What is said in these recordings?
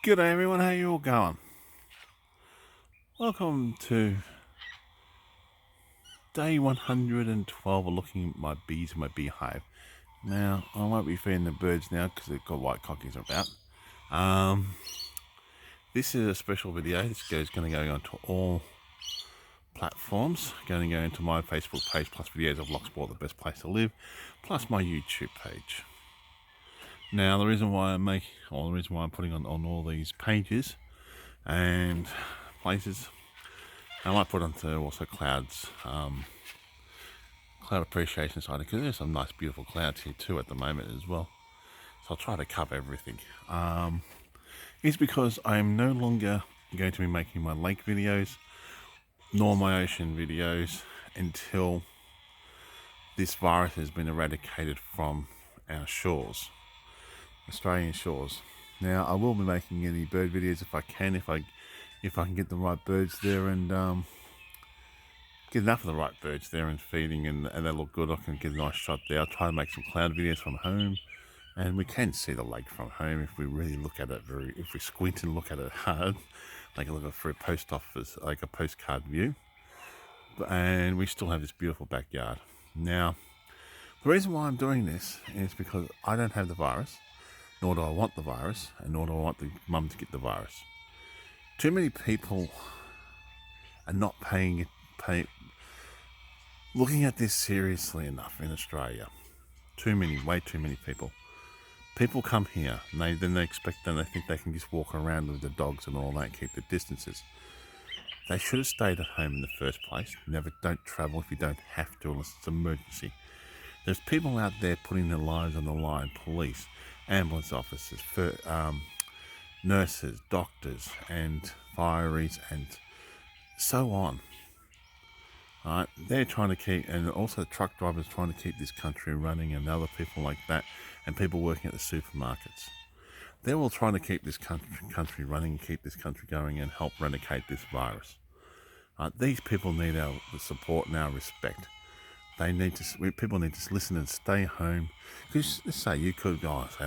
Good day everyone, how you all going? Welcome to day 112 of looking at my bees in my beehive. Now, I won't be feeding the birds now because they've got white cockies about. This is a special video. This is going to go onto all platforms. Going to go into my Facebook page plus videos of Locksport, the best place to live, plus my YouTube page. Now, the reason why I'm putting on all these pages and places, I might put onto also clouds, cloud appreciation side, because there's some nice beautiful clouds here too at the moment as well. So I'll try to cover everything. It's because I'm no longer going to be making my lake videos nor my ocean videos until this virus has been eradicated from our shores, Australian shores. Now I will be making any bird videos if I can, if I can get the right birds there and get enough of the right birds there and feeding and they look good. I can get a nice shot there. I'll try to make some cloud videos from home, and we can see the lake from home if we really look at it if we squint and look at it hard, like a look for a post office, like a postcard view. And we still have this beautiful backyard. Now, the reason why I'm doing this is because I don't have the virus, nor do I want the virus, and nor do I want the mum to get the virus. Too many people are not looking at this seriously enough in Australia. Way too many people. People come here and they think they can just walk around with the dogs and all that and keep the distances. They should have stayed at home in the first place. Don't travel if you don't have to unless it's an emergency. There's people out there putting their lives on the line. Police, ambulance officers, nurses, doctors, and fireys, and so on. Right, they're trying to keep, and also truck drivers trying to keep this country running, and other people like that, and people working at the supermarkets. They're all trying to keep this country running, keep this country going, and help eradicate this virus. These people need our support and our respect. People need to listen and stay home. Because let's say you could go and say,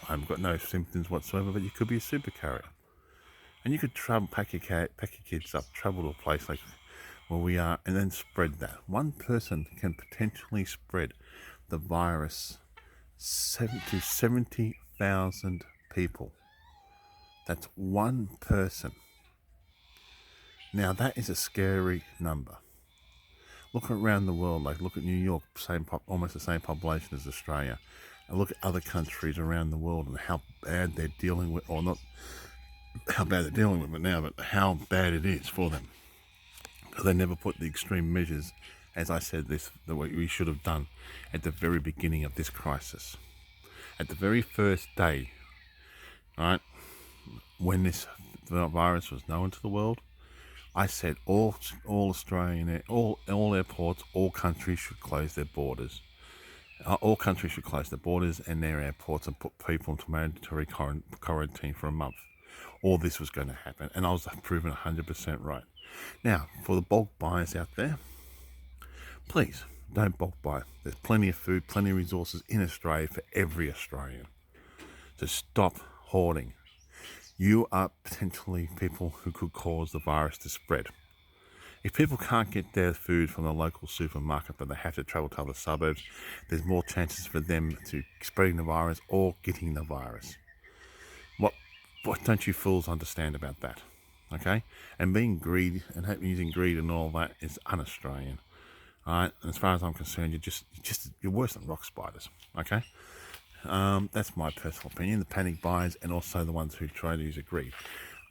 I've got no symptoms whatsoever, but you could be a super carrier, and you could pack your kids up, travel to a place like where we are, and then spread that. One person can potentially spread the virus to 70,000 people. That's one person. Now that is a scary number. Look around the world, look at New York, almost the same population as Australia, and look at other countries around the world and how bad they're dealing with, or not how bad they're dealing with it now, but how bad it is for them. They never put the extreme measures, as I said, the way we should have done at the very beginning of this crisis. At the very first day, right, when this virus was known to the world, I said all Australian, all airports, all countries should close their borders. All countries should close their borders and their airports and put people into mandatory quarantine for a month. All this was going to happen, and I was proven 100% right. Now, for the bulk buyers out there, please don't bulk buy. There's plenty of food, plenty of resources in Australia for every Australian. So stop hoarding. You are potentially people who could cause the virus to spread. If people can't get their food from the local supermarket but they have to travel to other suburbs, there's more chances for them to spreading the virus or getting the virus. What don't you fools understand about that? Okay? And being greedy and using greed and all that is un-Australian. Alright? And as far as I'm concerned, you're worse than rock spiders. Okay? That's my personal opinion. The panic buyers and also the ones who try to use greed.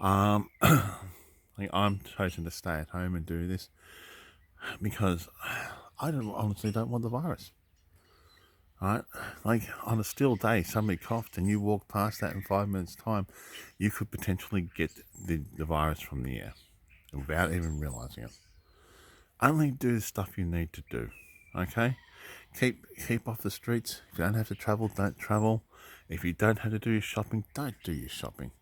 I'm chosen to stay at home and do this because I honestly don't want the virus. Right? Like on a still day, somebody coughed and you walk past that in 5 minutes' time, you could potentially get the virus from the air without even realizing it. Only do the stuff you need to do. Okay? Keep off the streets. If you don't have to travel, don't travel. If you don't have to do your shopping, don't do your shopping.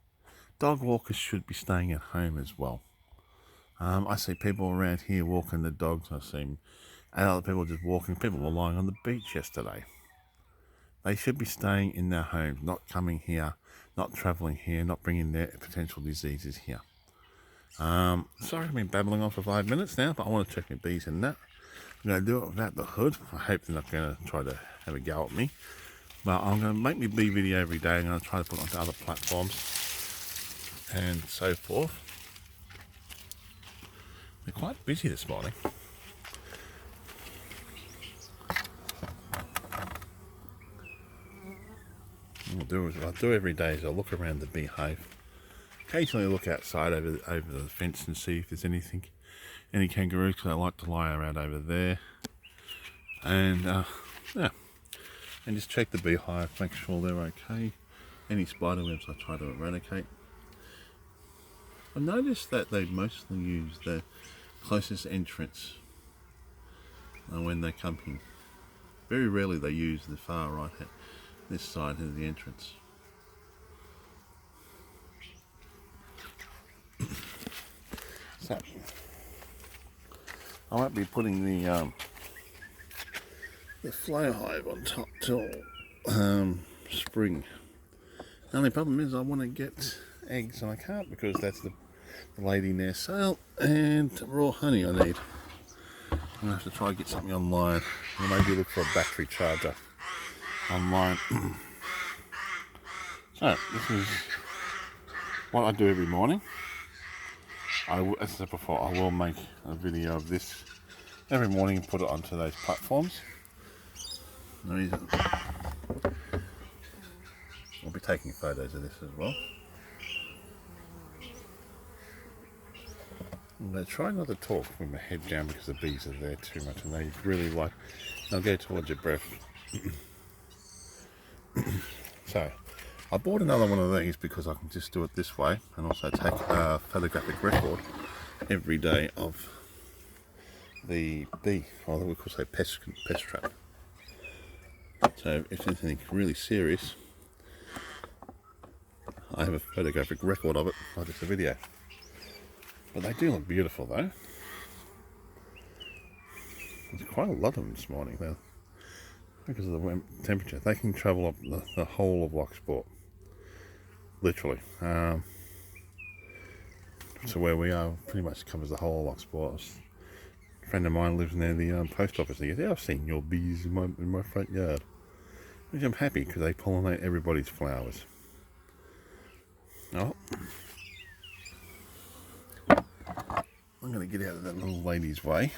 Dog walkers should be staying at home as well. I see people around here walking the dogs. I see other people just walking. People were lying on the beach yesterday. They should be staying in their homes, not coming here, not travelling here, not bringing their potential diseases here. Sorry I've been babbling on for 5 minutes now, but I want to check my bees in that. I'm going to do it without the hood. I hope they're not going to try to have a go at me. But I'm going to make my bee video every day. I'm going to try to put it onto other platforms and so forth. They're quite busy this morning. What I do every day is I look around the beehive. Occasionally I look outside over the fence and see if there's any kangaroos, because I like to lie around over there. And yeah, and just check the beehive, make sure they're okay. Any spider webs I try to eradicate. I noticed that they mostly use the closest entrance when they come in. Very rarely they use the far right hand, this side of the entrance. So I won't be putting the flow hive on top till spring. The only problem is I want to get eggs and I can't, because that's the lady near sale, and raw honey I need. I'm going to have to try and get something online, or maybe look for a battery charger online. So this is what I do every morning. As I said before, I will make a video of this every morning and put it onto those platforms. I'll be taking photos of this as well. I'm going to try not to talk with my head down, because the bees are there too much and they really like, they'll go towards your breath. So I bought another one of these because I can just do it this way, and also take a photographic record every day of the bee, or we could say pest trap. So if anything really serious, I have a photographic record of it, not just a video. But they do look beautiful though. There's quite a lot of them this morning though, because of the temperature. They can travel up the whole of Locksport, literally. So where we are pretty much covers the whole of Locksport. A friend of mine lives near the post office. He goes, "Yeah, I've seen your bees in my front yard," which I'm happy, because they pollinate everybody's flowers. Oh, I'm going to get out of that little lady's way,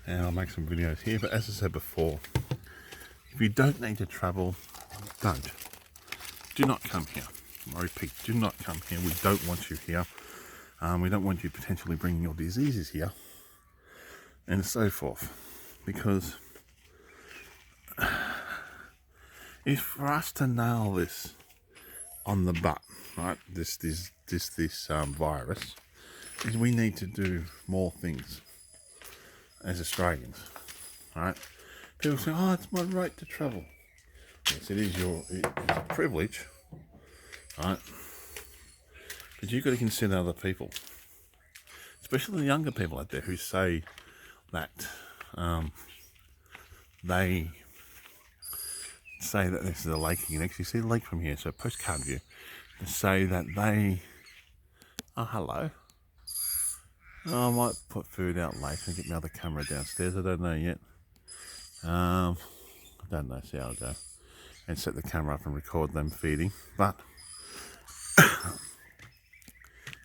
and I'll make some videos here. But as I said before, if you don't need to travel, don't. Do not come here. I repeat, do not come here. We don't want you here. We don't want you potentially bringing your diseases here, and so forth. Because if for us to nail this on the butt, right, this virus, is we need to do more things as Australians, right? People say, "Oh, it's my right to travel." Yes, it is it's a privilege, right? But you've got to consider other people, especially the younger people out there who say that they say that this is a lake. You can actually see the lake from here, so postcard view. They say that they, oh hello, I might put food out later and get my other camera downstairs. I don't know yet. I don't know, see how I'll go. And set the camera up and record them feeding. But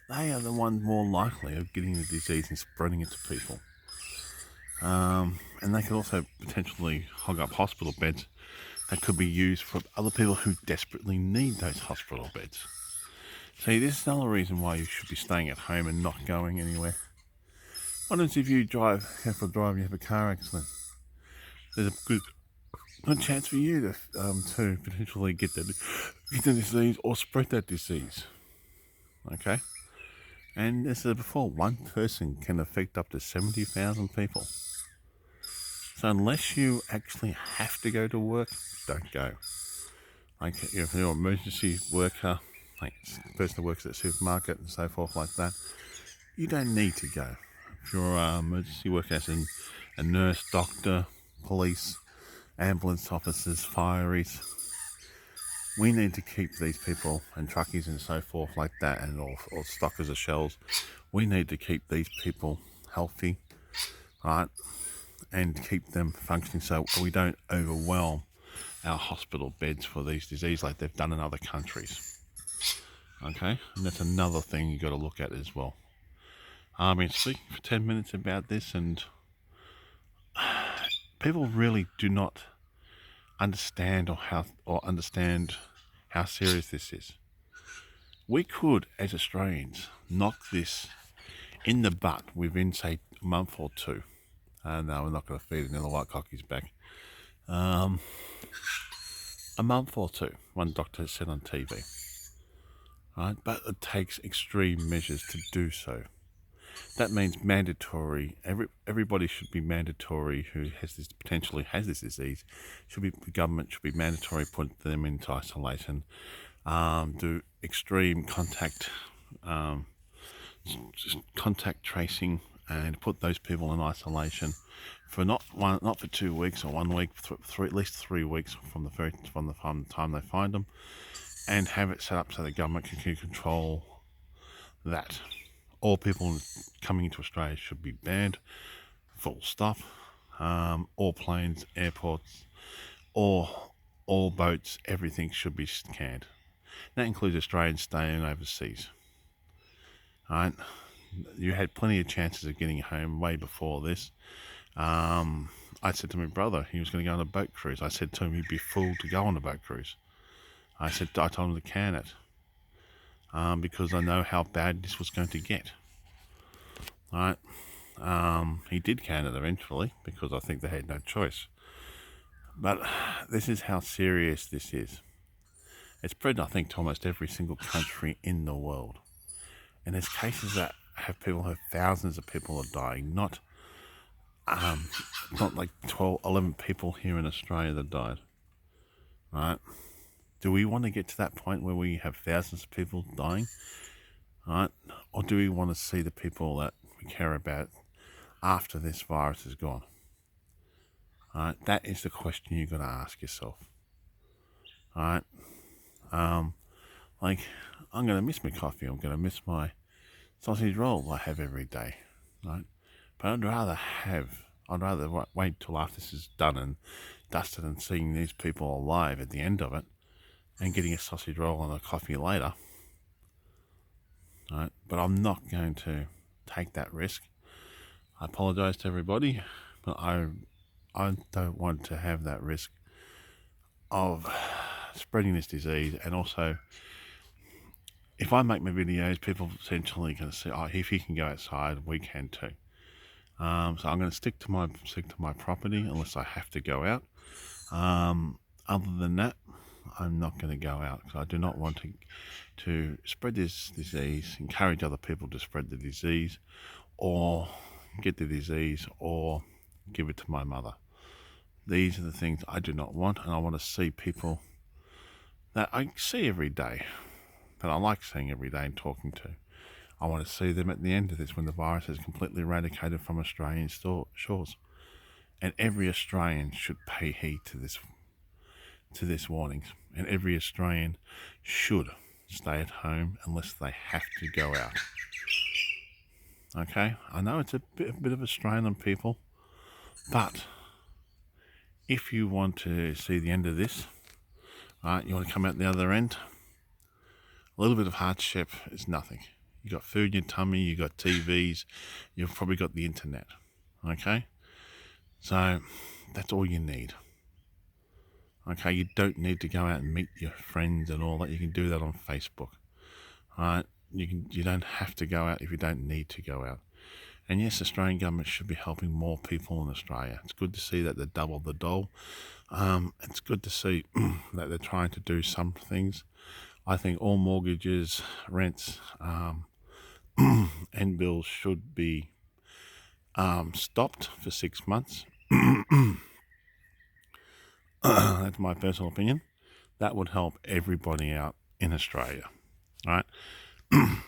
they are the ones more likely of getting the disease and spreading it to people. And they could also potentially hog up hospital beds that could be used for other people who desperately need those hospital beds. See, this is another reason why you should be staying at home and not going anywhere. What happens if you drive, careful drive, you have a car accident? There's a good chance for you to potentially get the disease or spread that disease. Okay? And as I said before, one person can affect up to 70,000 people. So unless you actually have to go to work, don't go. Like if you're an emergency worker, like a person who works at a supermarket and so forth like that, you don't need to go. If you're an emergency worker as in a nurse, doctor, police, ambulance officers, fireys. We need to keep these people and truckies and so forth like that, and or stockers of shells. We need to keep these people healthy, right, and keep them functioning so we don't overwhelm our hospital beds for these diseases like they've done in other countries. Okay, and that's another thing you got to look at as well. I've been speaking for 10 minutes about this, and people really do not understand understand how serious this is. We could, as Australians, knock this in the butt within, say, a month or two. No, we're not going to feed another white cockies back. A month or two, one doctor said on TV. Right? But it takes extreme measures to do so. That means mandatory. Everybody should be mandatory who potentially has this disease. The government should be mandatory put them into isolation. Do extreme contact tracing and put those people in isolation for not for 2 weeks or 1 week, at least 3 weeks from the time they find them, and have it set up so the government can control that. All people coming into Australia should be banned, full stop. All planes, airports, all boats, everything should be scanned. That includes Australians staying overseas. Right? You had plenty of chances of getting home way before this. I said to my brother, he was going to go on a boat cruise. I said to him, he'd be fooled to go on a boat cruise. I told him to can it. Because I know how bad this was going to get. Right? He did can it eventually because I think they had no choice. But this is how serious this is. It's spread, I think, to almost every single country in the world. And there's cases that have thousands of people are dying, not like 11 people here in Australia that died. Right? Do we want to get to that point where we have thousands of people dying? Right? Or do we want to see the people that we care about after this virus is gone? Right? That is the question you've got to ask yourself. Right? Like, I'm going to miss my coffee. I'm going to miss my sausage roll I have every day. Right? But I'd rather wait till after this is done and dusted and seeing these people alive at the end of it and getting a sausage roll and a coffee later. Right? But I'm not going to take that risk. I apologise to everybody, but I don't want to have that risk of spreading this disease. And also, if I make my videos, people potentially going to say, "Oh, if he can go outside, we can too." So I'm going to stick to my property unless I have to go out. Other than that, I'm not going to go out because I do not want to spread this disease, encourage other people to spread the disease, or get the disease, or give it to my mother. These are the things I do not want, and I want to see people that I see every day, that I like seeing every day and talking to. I want to see them at the end of this when the virus is completely eradicated from Australian shores. And every Australian should pay heed to this warnings. And every Australian should stay at home unless they have to go out. Okay? I know it's a bit of a strain on people, but if you want to see the end of this, right, you want to come out the other end, a little bit of hardship is nothing. You got food in your tummy, you got TVs, you've probably got the internet. Okay? So that's all you need. Okay, you don't need to go out and meet your friends and all that. You can do that on Facebook. Right? You don't have to go out if you don't need to go out. And yes, the Australian government should be helping more people in Australia. It's good to see that they doubled the dole. It's good to see that they're trying to do some things. I think all mortgages, rents, and bills should be stopped for 6 months. That's my personal opinion. That would help everybody out in Australia, right?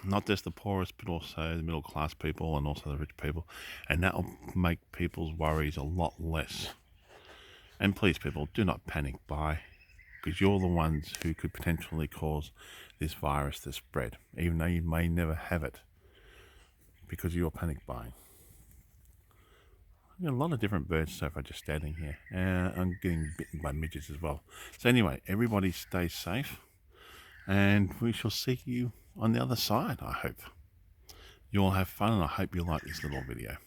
Not just the poorest, but also the middle class people and also the rich people. And that will make people's worries a lot less. And please, people, do not panic buy, because you're the ones who could potentially cause this virus to spread, even though you may never have it, because you're panic buying. I've got a lot of different birds so far just standing here. I'm getting bitten by midges as well. So anyway, everybody stay safe, and we shall see you on the other side, I hope. You all have fun, and I hope you like this little video.